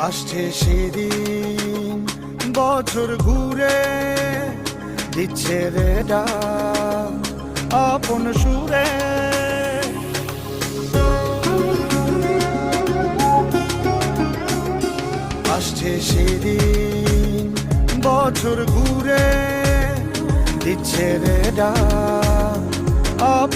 আসছে সেদিন বছর ঘুরে দিচ্ছে রে ডাক আপন সুরে। আসছে সেদিন বছর ঘুরে দিচ্ছে রে ডাক আপন